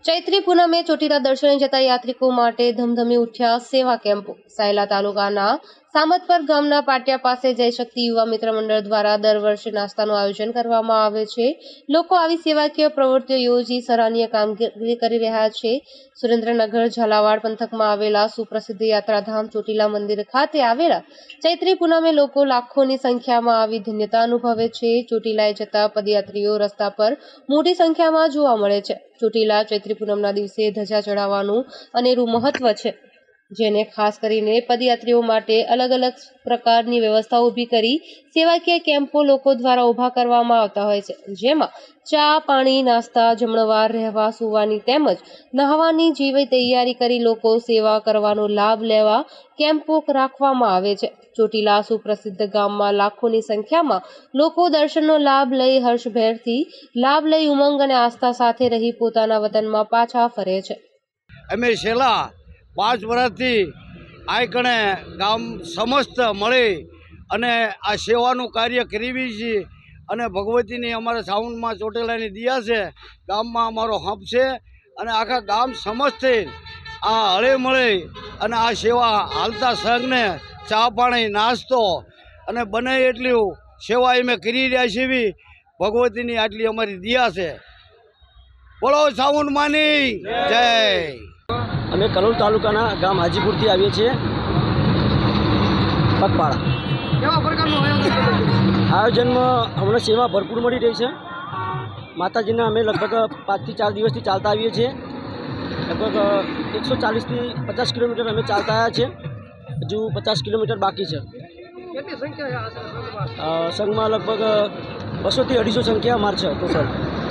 ચૈત્રી પૂનમે ચોટીલા દર્શને જતા યાત્રિકો માટે ધમધમી ઉઠ્યા સેવા કેમ્પો। સાયલા તાલુકાના સામતપર ગામના પાટિયા પાસે જય શક્તિ યુવા મિત્ર મંડળ દ્વારા દર વર્ષે નાસ્તાનું આયોજન કરવામાં આવે છે। લોકો આવી સેવાકીય પ્રવૃત્તિઓ યોજી સરાહનીય કામગીરી કરી રહ્યા છે। સુરેન્દ્રનગર ઝાલાવાડ પંથકમાં આવેલા સુપ્રસિદ્ધ યાત્રાધામ ચોટીલા મંદિર ખાતે આવેલા ચૈત્રી પૂનમે લોકો લાખોની સંખ્યામાં આવી ધન્યતા અનુભવે છે। ચોટીલાએ જતા પદયાત્રીઓ રસ્તા પર મોટી સંખ્યામાં જોવા મળે છે। ચોટીલા ચૈત્રી પૂનમના દિવસે ધજા ચડાવવાનું અનેરું મહત્વ છે, જેને ખાસ કરીને પદયાત્રીઓ માટે અલગ અલગ પ્રકારની વ્યવસ્થા ઊભી કરી સેવાકીય કેમ્પો લોકો દ્વારા ઊભા કરવામાં આવતા હોય છે, જેમાં ચા, પાણી, નાસ્તા, જમણવાર, રહેવા, સુવાની તેમજ નહાવાની જેવી તૈયારી કરી લોકો સેવા કરવાનો લાભ લેવા કેમ્પો રાખવામાં આવે છે। ચોટીલા સુપ્રસિદ્ધ ગામમાં લાખોની સંખ્યામાં લોકો દર્શનનો લાભ લઈ હર્ષભેરથી લાભ લઈ ઉમંગ અને આસ્થા સાથે રહી પોતાના વતનમાં પાછા ફરે છે। અમે છેલ્લા 5 વર્ષથી આ કણે ગામ સમસ્ત મળી અને આ સેવાનું કાર્ય કરવી છીએ અને ભગવતીની અમારા સાવનમાં ચોટેલાની દિયા છે, ગામમાં અમારો હંપ છે અને આખા ગામ સમસ્તે આ હળે મળી અને આ સેવા હાલતા સંઘને ચા પાણી નાસ્તો અને બને એટલી સેવા અમે કરી રહ્યા છીએ। ભગવતીની આટલી અમારી દિયા છે। બોલો સાવન માની જય। અમે કલોલ તાલુકાના ગામ હાજીપુરથી આવીએ છીએ। પગપાળા કેવા પ્રકારનું આયોજનમાં હમણાં સેવા ભરપૂર મળી રહી છે। માતાજીના અમે લગભગ 5 થી 4 દિવસથી ચાલતા આવીએ છીએ। લગભગ 140 થી 50 કિલોમીટર અમે ચાલતા આવ્યા છીએ, હજુ 50 કિલોમીટર બાકી છે। કેટલી સંખ્યા છે સંઘમાં લગભગ 200 થી 250 સંખ્યા અમાર છે ટોટલ।